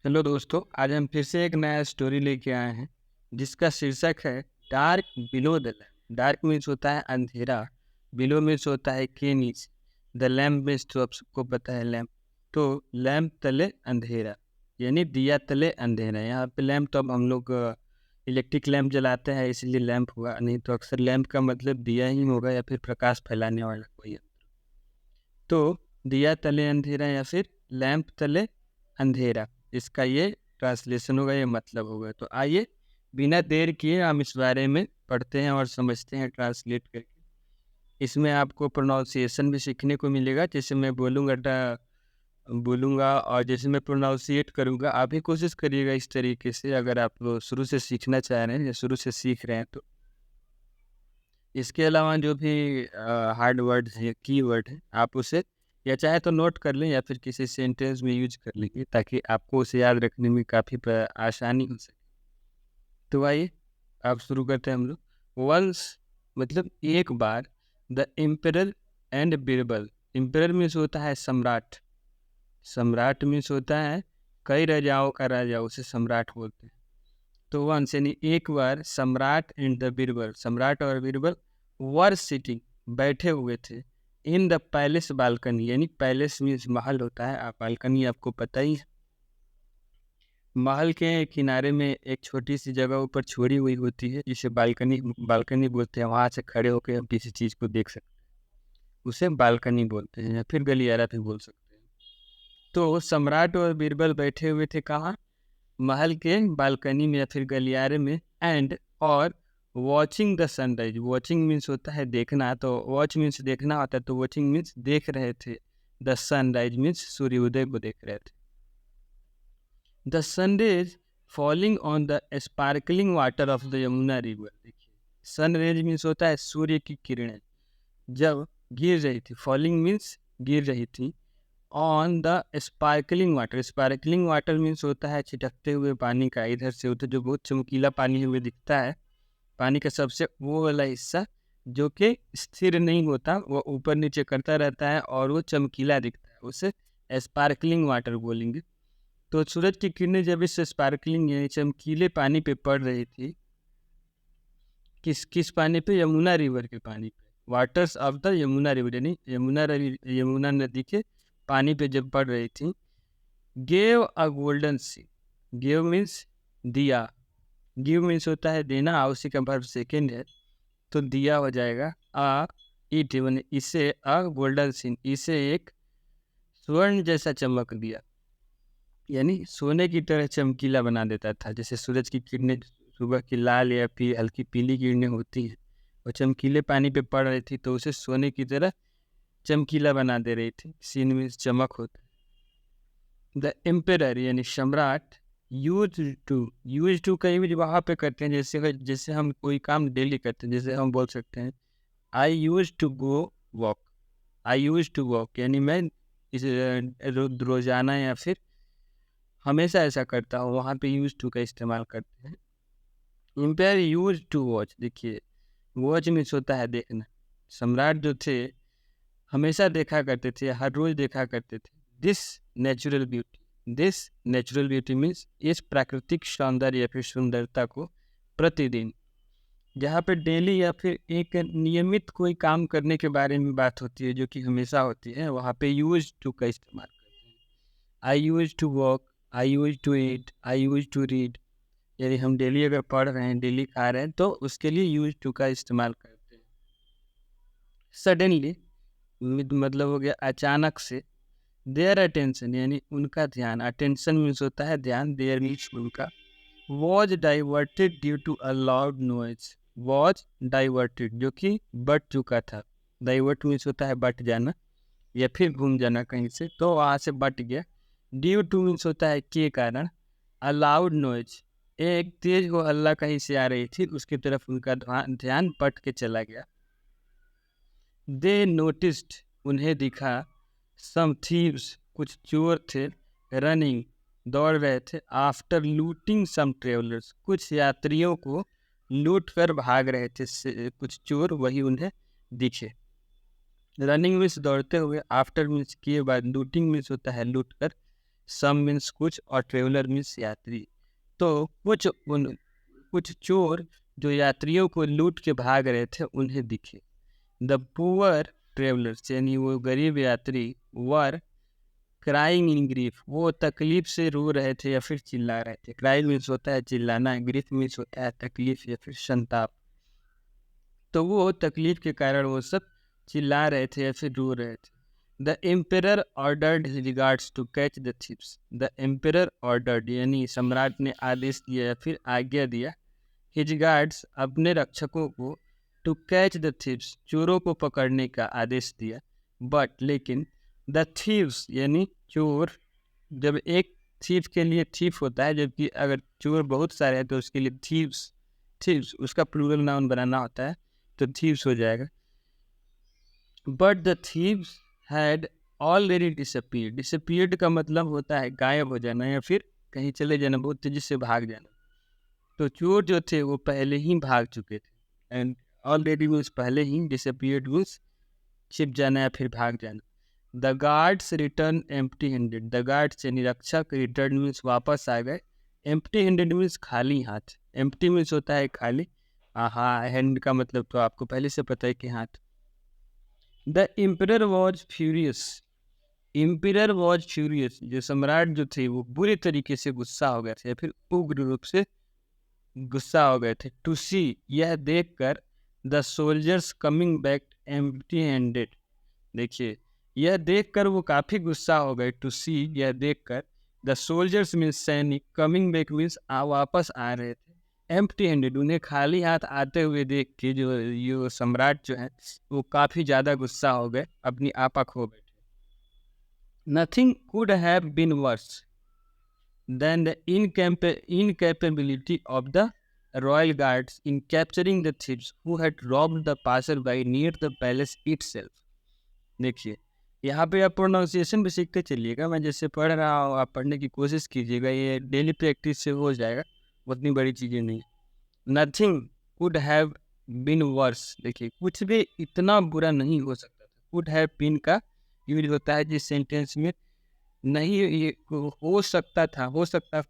Hello दोस्तों, आज हम फिर से एक नया स्टोरी लेके आए हैं जिसका शीर्षक है dark below the lamp. Dark means होता है अंधेरा, बिलो मीन्स होता है के नीचे, द लैम्प मीन्स तो आप सबको पता है लैम्प। तो लैम्प तले अंधेरा यानी दिया तले अंधेरा। यहाँ पे लैम्प तो अब हम लोग इलेक्ट्रिक लैम्प जलाते हैं इसलिए लैम्प हुआ, नहीं तो अक्सर लैम्प का मतलब दिया ही होगा या फिर प्रकाश फैलाने वाला कोई है। तो दिया तले अंधेरा या फिर लैम्प तले अंधेरा, इसका ये ट्रांसलेशन होगा, ये मतलब होगा। तो आइए बिना देर किए हम इस बारे में पढ़ते हैं और समझते हैं ट्रांसलेट करके। इसमें आपको प्रोनाउंसिएशन भी सीखने को मिलेगा। जैसे मैं बोलूँगा और जैसे मैं प्रोनाउंसिएट करूँगा, आप भी कोशिश करिएगा इस तरीके से, अगर आप शुरू से सीखना चाह रहे हैं या शुरू से सीख रहे हैं तो। इसके अलावा जो भी हार्ड वर्ड है, की वर्ड है, आप उसे या चाहे तो नोट कर लें या फिर किसी सेंटेंस में यूज कर लेंगे ताकि आपको उसे याद रखने में काफ़ी आसानी हो सके। तो आइए आप शुरू करते हैं हम लोग। वंस मतलब एक बार, the emperor and Birbal. Emperor means होता है सम्राट, सम्राट मीन्स होता है कई राजाओं का राजा, उसे सम्राट बोलते हैं। तो वंस यानी एक बार, सम्राट एंड द बिरबल, सम्राट और बिरबल वर सिटिंग बैठे हुए थे इन द पैलेस बालकनी, यानी पैलेस मीन्स महल होता है, आप बालकनी आपको पता ही है। महल के किनारे में एक छोटी सी जगह ऊपर छोड़ी हुई होती है जिसे बालकनी बालकनी बोलते हैं। वहाँ से खड़े होकर हम किसी चीज़ को देख सकते हैं, उसे बालकनी बोलते हैं या फिर गलियारा भी बोल सकते हैं। तो सम्राट और बीरबल बैठे हुए थे कहाँ? महल के बालकनी में या फिर गलियारे में। एंड और watching the sunrise, watching means होता है देखना, तो वॉच मीन्स देखना होता है, तो वॉचिंग मीन्स देख रहे थे। द सनराइज मीन्स सूर्योदय को देख रहे थे। The sun rays falling on the sparkling water of the Yamuna river. देखिए, सनरेज मीन्स होता है सूर्य की किरणें जब गिर रही थी, फॉलिंग मीन्स गिर रही थी, on the sparkling water. Sparkling water means होता है छिटकते हुए पानी का, इधर से उधर जो बहुत चमकीला पानी हुए दिखता है, पानी का सबसे वो वाला हिस्सा जो कि स्थिर नहीं होता, वो ऊपर नीचे करता रहता है और वो चमकीला दिखता है, उसे स्पार्कलिंग वाटर बोलेंगे। तो सूरज की किरणें जब इस स्पार्कलिंग यानी चमकीले पानी पे पड़ रही थी, किस किस पानी पे? यमुना रिवर के पानी पे, waters of the Yamuna river, यानी यमुना नदी के पानी पे जब पड़ रही थी। Gave a golden sea, gave means दिया, गिव मीन्स होता है देना, उसी का वर्ब सेकेंड है, तो दिया हो जाएगा आ इट, मैंने इसे अ गोल्डन सीन, इसे एक स्वर्ण जैसा चमक दिया, यानी सोने की तरह चमकीला बना देता था। जैसे सूरज की किरणें सुबह की लाल या फिर हल्की पीली किरणें होती हैं, और चमकीले पानी पे पड़ रही थी तो उसे सोने की तरह चमकीला बना दे रही थी। सीन में चमक होता है। द एम्पेरर यानी सम्राट यूज टू का यूज वहाँ पे करते हैं जैसे जैसे हम कोई काम डेली करते हैं। जैसे हम बोल सकते हैं I use to go walk, I use to walk यानी मैं इस रोजाना या फिर हमेशा ऐसा करता हूँ, वहाँ पे यूज टू का इस्तेमाल करते हैं। एम्पायर यूज टू वॉच, देखिए वॉच मीन्स होता है देखना। सम्राट जो थे हमेशा देखा करते थे, हर रोज देखा करते थे। This natural beauty, this natural beauty means इस प्राकृतिक सौंदर्य या फिर सुंदरता को प्रतिदिन, जहाँ पे डेली या फिर एक नियमित कोई काम करने के बारे में बात होती है जो कि हमेशा होती है, वहाँ पे यूज टू का इस्तेमाल करते हैं। I use to walk, I use to eat, I use to read, यानी हम डेली अगर पढ़ रहे हैं, डेली खा रहे हैं, तो उसके लिए यूज टू का इस्तेमाल करते हैं। सडनली मतलब हो गया अचानक से। देयर अटेंशन यानी उनका ध्यान, अटेंशन मीन्स होता है ध्यान, देयर मीन्स उनका। Was diverted due to a loud noise, was diverted जो कि बट चुका था, डाइवर्ट मीन्स होता है बट जाना या फिर घूम जाना कहीं से, तो वहाँ से बट गया। ड्यू टू मीन्स होता है के कारण। अ लाउड नॉइज एक तेज हो हल्ला कहीं से आ रही थी, उसकी तरफ उनका ध्यान बट के चला गया। दे नोटिस्ड उन्हें दिखा, सम थीव्स कुछ चोर थे, रनिंग दौड़ रहे थे, आफ्टर लूटिंग सम ट्रेवलर्स कुछ यात्रियों को लूट कर भाग रहे थे कुछ चोर, वही उन्हें दिखे। रनिंग मीन्स दौड़ते हुए, आफ्टर मीन्स किए बाद, लूटिंग मीन्स होता है लूट कर, सम मीन्स कुछ और ट्रेवलर मीन्स यात्री। तो कुछ चोर जो यात्रियों को लूट के भाग रहे थे उन्हें दिखे। द पुअर ट्रेवलर्स यानी वो गरीब यात्री वर क्राइंग इन ग्रीफ, वो तकलीफ से रो रहे थे या फिर चिल्ला रहे थे। क्राइंग मीन्स होता है चिल्लाना, ग्रीफ मीन्स होता है तकलीफ या फिर संताप। तो वो तकलीफ के कारण वो सब चिल्ला रहे थे या फिर रो रहे थे। The emperor ordered his guards to catch the thieves. The emperor ordered यानी सम्राट ने आदेश दिया या फिर आज्ञा दिया, हिज गार्ड्स अपने रक्षकों को, टू कैच द थीव्स चोरों को पकड़ने का आदेश दिया। बट लेकिन द थीव्स यानी चोर, जब एक थीफ के लिए थीफ होता है, जबकि अगर चोर बहुत सारे हैं तो उसके लिए थीव्स थीव्स उसका प्लूरल नाउन बनाना होता है, तो थीव्स हो जाएगा। But the thieves had already disappeared. Disappeared का मतलब होता है गायब हो जाना या फिर कहीं चले जाना, बहुत तेजी से भाग जाना। तो चोर जो थे वो पहले ही भाग चुके थे। एंड ऑलरेडी मीन्स पहले ही, डिसअपीयर्ड मीन्स छिप जाना या फिर भाग जाना। The guards return empty handed. The guards यानी रक्षक, रिटर्न मीन्स वापस आ गए, एम्प्टी हैंडेड मीन्स खाली हाथ। एम्प्टी मीन्स होता है खाली, हाँ, हैंड का मतलब तो आपको पहले से पता है कि हाथ। The emperor was furious. Emperor was furious, जो सम्राट जो थे वो बुरे तरीके से गुस्सा हो गए थे या फिर उग्र रूप से गुस्सा हो गए थे। टू सी यह देखकर, the soldiers coming back empty handed. देखिए, यह देखकर वो काफ़ी गुस्सा हो गए। टू सी यह देखकर, द सोल्जर्स मीन्स सैनिक, कमिंग बैक मीन्स वापस आ रहे थे, एम्प्टी हैंडेड उन्हें खाली हाथ आते हुए देख के जो ये सम्राट जो है वो काफ़ी ज़्यादा गुस्सा हो गए, अपनी आपा खो बैठे। Nothing could have been worse than the incapability of the royal guards in capturing the thieves who had robbed the passer-by near the palace itself। देखिए, यहाँ पे आप प्रोनाउंसिएशन भी सीखते चलिएगा। मैं जैसे पढ़ रहा हूँ आप पढ़ने की कोशिश कीजिएगा, ये डेली प्रैक्टिस से हो जाएगा, उतनी बड़ी चीज़ें नहीं। Nothing could have been worse, देखिए कुछ भी इतना बुरा नहीं हो सकता था। कुड हैव बीन का यूज होता है जिस सेंटेंस में नहीं ये हो सकता था, हो सकता,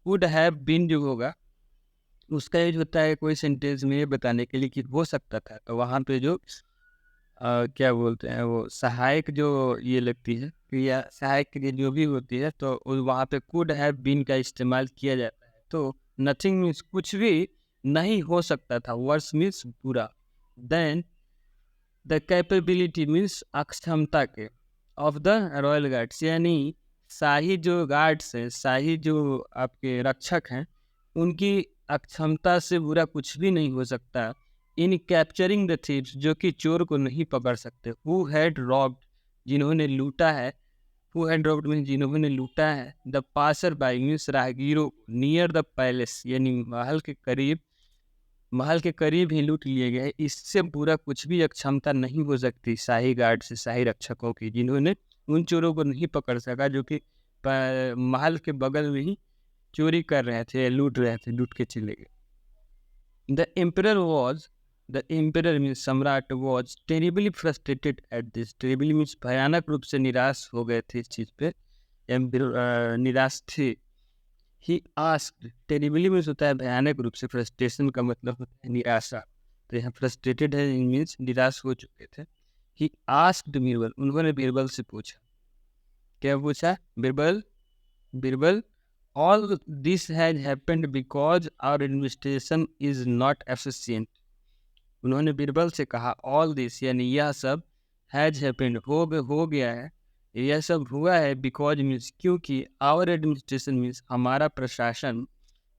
कुड हैव बीन जो होगा उसका यूज होता है कोई सेंटेंस में ये बताने के लिए कि हो सकता था। तो वहाँ पे जो क्या बोलते हैं वो सहायक जो ये लगती है क्रिया, सहायक क्रिया जो भी होती है, तो वहाँ पे कुड हैव बीन का इस्तेमाल किया जाता है। तो नथिंग मीन्स कुछ भी नहीं हो सकता था, वर्स मीन्स बुरा। देन द कैपेबिलिटी मीन्स अक्षमता के, ऑफ द रॉयल गार्ड्स यानी शाही जो गार्ड्स हैं, शाही जो आपके रक्षक हैं, उनकी अक्षमता से बुरा कुछ भी नहीं हो सकता। इन कैप्चरिंग द थीव्स जो कि चोर को नहीं पकड़ सकते। हु हैड रॉब्ड जिन्होंने लूटा है, हु हैड रॉब्ड मीन्स जिन्होंने लूटा है। द पासर बाई मीन्स राहगीरों, नियर द पैलेस यानी महल के करीब ही लूट लिए गए। इससे बुरा कुछ भी अक्षमता नहीं हो सकती शाही गार्ड से, शाही रक्षकों की, जिन्होंने उन चोरों को नहीं पकड़ सका जो कि महल के बगल में ही चोरी कर रहे थे, लूट रहे थे, लूट के चले गए। द एम्परर मीन्स सम्राट was terribly frustrated at this. Terribly means भयानक रूप से निराश हो गए थे इस चीज़ पे, निराश थे। ही आस्क्ड, टेरिबली मीन्स होता है भयानक रूप से, फ्रस्ट्रेशन का मतलब होता है निराशा, तो यहाँ फ्रस्ट्रेटेड है मीन्स निराश हो चुके थे। ही आस्क्ड बीरबल, उन्होंने बीरबल से पूछा, क्या पूछा? Birbal, all this has happened because our administration is not efficient. उन्होंने बीरबल से कहा, ऑल दिस यानी यह सब, हैज हैपेंड हो गया है, यह सब हुआ है, बिकॉज मीन्स क्योंकि, आवर एडमिनिस्ट्रेशन मीन्स हमारा प्रशासन,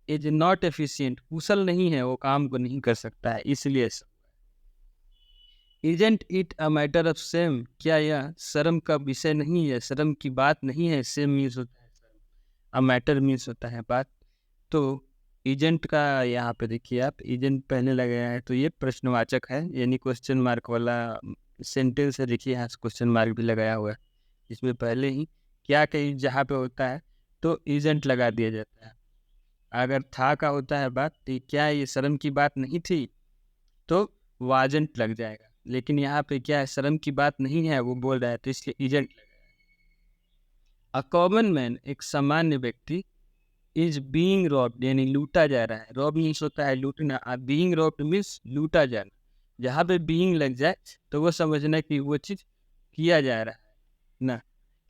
इज नॉट एफिशिएंट कुशल नहीं है, वो काम को नहीं कर सकता है, इसलिए सब। Isn't it a matter of same, क्या यह शर्म का विषय नहीं है, शर्म की बात नहीं है। सेम मीन्स होता है शर्म, अ मैटर मीन्स होता है बात। तो एजेंट का यहाँ पे देखिए आप, एजेंट पहले लगाया है तो ये प्रश्नवाचक है, यानी क्वेश्चन मार्क वाला सेंटेंस है। देखिए यहाँ क्वेश्चन मार्क भी लगाया हुआ है, इसमें पहले ही क्या कहीं जहाँ पे होता है तो एजेंट लगा दिया जाता है। अगर था का होता है बात, तो क्या ये शर्म की बात नहीं थी, तो वाजेंट लग जाएगा। लेकिन यहाँ पे क्या है, शर्म की बात नहीं है वो बोल रहा है, तो इसलिए एजेंट लगाया। अ कॉमन मैन एक सामान्य व्यक्ति इज बीइंग रॉब्ड यानी लूटा जा रहा है। रॉब मीन्स होता है लूटना, बीइंग रॉब्ड मीन्स लूटा जाना। जहाँ पे बीइंग लग जाए तो वो समझना कि वो चीज़ किया जा रहा है ना,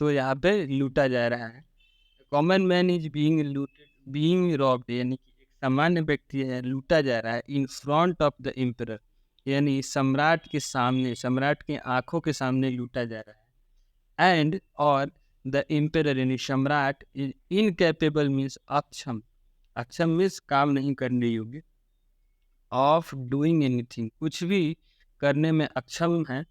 तो यहाँ पे लूटा जा रहा है। Common man is being looted, being robbed यानी कि एक सामान्य व्यक्ति है लूटा जा रहा है in front of the emperor यानी सम्राट के सामने, सम्राट के आंखों के सामने लूटा जा रहा है। एंड और द एम्परर यानी सम्राट इज इनकैपेबल मीन्स अक्षम, अक्षम मीन्स काम नहीं करने योग्य, ऑफ डूइंग एनीथिंग कुछ भी करने में अक्षम है,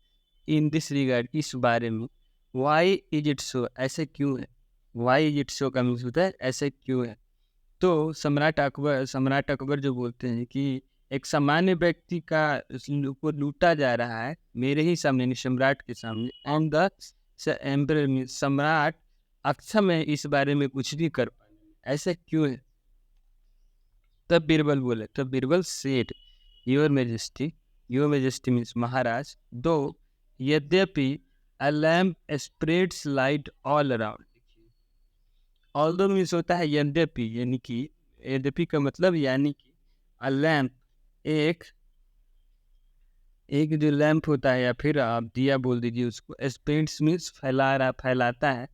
इन दिस रिगार्ड इस बारे में। वाई इज इट सो ऐसे क्यों है, वाई इज इट सो का मीन्स होता है ऐसे क्यों है। तो सम्राट अकबर जो बोलते हैं कि एक सामान्य व्यक्ति का को लूटा जा रहा है मेरे ही सामने यानी सम्राट के सामने, एंड द एम्परर मीन्स सम्राट अक्षम है इस बारे में कुछ भी कर पाने में, ऐसा क्यों है। तब बीरबल बोले, तब Birbal said your majesty, your majesty means महाराज, दो यद्यपि a lamp spreads light all around. Although means होता है यद्यपि यानी कि, यद्यपि का मतलब यानी कि, अ लैम्प एक एक जो लैंप होता है या फिर आप दिया बोल दीजिए उसको, स्प्रेड्स मीन्स फैला रहा, फैलाता है,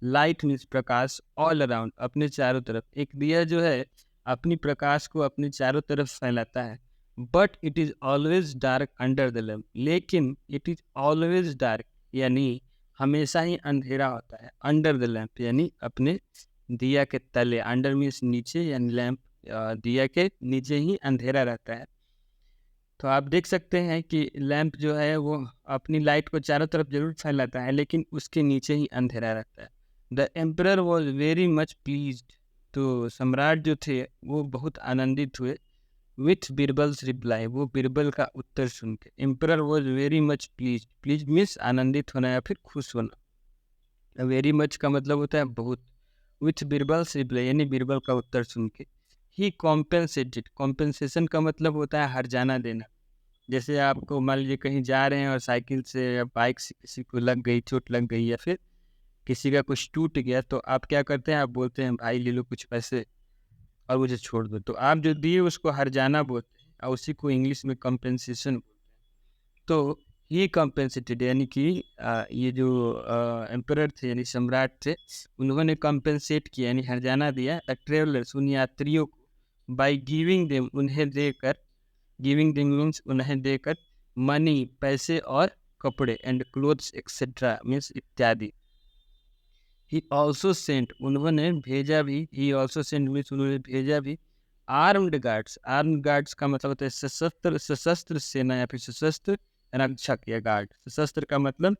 लाइट मीन्स प्रकाश, ऑल अराउंड अपने चारों तरफ। एक दिया जो है अपनी प्रकाश को अपने चारों तरफ फैलाता है, but it is always dark under the lamp, लेकिन इट इज ऑलवेज डार्क यानी हमेशा ही अंधेरा होता है, अंडर द लैम्प यानी अपने दिया के तले, अंडर मीन्स नीचे यानी लैम्प दिया के नीचे ही अंधेरा रहता है। तो आप देख सकते हैं कि लैंप जो है वो अपनी लाइट को चारों तरफ जरूर फैलाता है लेकिन उसके नीचे ही अंधेरा रहता है। The emperor was very much pleased, तो सम्राट जो थे वो बहुत आनंदित हुए विथ बीरबल्स रिप्लाई, वो बीरबल का उत्तर सुन के। Emperor was very much pleased, please means आनंदित होना या फिर खुश होना, वेरी मच का मतलब होता है बहुत, विथ बीरबल्स रिप्लाई यानी बीरबल का उत्तर सुन के। ही कॉम्पेंसेटेड, कॉम्पेंसेशन का मतलब होता है हर्जाना देना। जैसे आपको मान लीजिए कहीं जा रहे हैं और साइकिल से या बाइक से किसी को लग गई, चोट लग गई या फिर किसी का कुछ टूट गया, तो आप क्या करते हैं, आप बोलते हैं भाई ले लो कुछ पैसे और मुझे छोड़ दो, तो आप जो दिए उसको हर्जाना बोलते हैं और उसी को इंग्लिश में कंपेंसेशन बोलते हैं। तो ये कंपेंसेटेड यानी कि ये जो एम्परर थे यानी सम्राट थे, उन्होंने कंपेंसेट किया यानी हर्जाना दिया ट्रेवलर्स उन यात्रियों को, बाई गिविंग देम उन्हें देकर, गिविंग देम मीन्स उन्हें देकर, मनी पैसे और कपड़े, एंड क्लोथ्स एक्सेट्रा मीन्स इत्यादि। ही ऑल्सो सेंट उन्होंने भेजा भी, ही ऑल्सो सेंट मीन्स उन्होंने भेजा भी, आर्म्ड गार्ड्स, आर्म्ड गार्ड्स का मतलब होता है सशस्त्र, सशस्त्र सेना या फिर सशस्त्र रक्षक या गार्ड। सशस्त्र का मतलब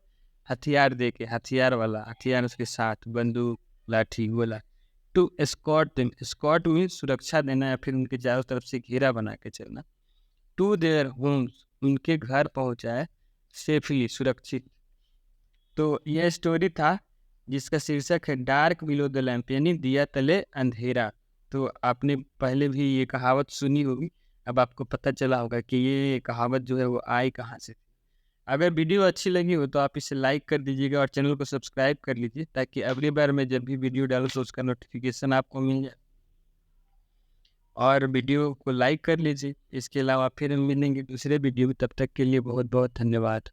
हथियार दे के, हथियार वाला, हथियार उसके साथ बंदूक लाठी गोला। To escort them, escort means सुरक्षा देना या फिर उनके चारों तरफ से घेरा बना के चलना। टू देयर होम्स उनके घर पहुंचाए, सेफली सुरक्षित। तो यह स्टोरी था जिसका शीर्षक है डार्क बिलो द लैम्प यानी दिया तले अंधेरा। तो आपने पहले भी ये कहावत सुनी होगी, अब आपको पता चला होगा कि ये कहावत जो है वो आई कहाँ से। अगर वीडियो अच्छी लगी हो तो आप इसे लाइक कर दीजिएगा और चैनल को सब्सक्राइब कर लीजिए ताकि अगली बार मैं जब भी वीडियो डालूँ तो उसका नोटिफिकेशन आपको मिल जाए, और वीडियो को लाइक कर लीजिए। इसके अलावा फिर हम मिलेंगे दूसरे वीडियो में, तब तक के लिए बहुत बहुत धन्यवाद।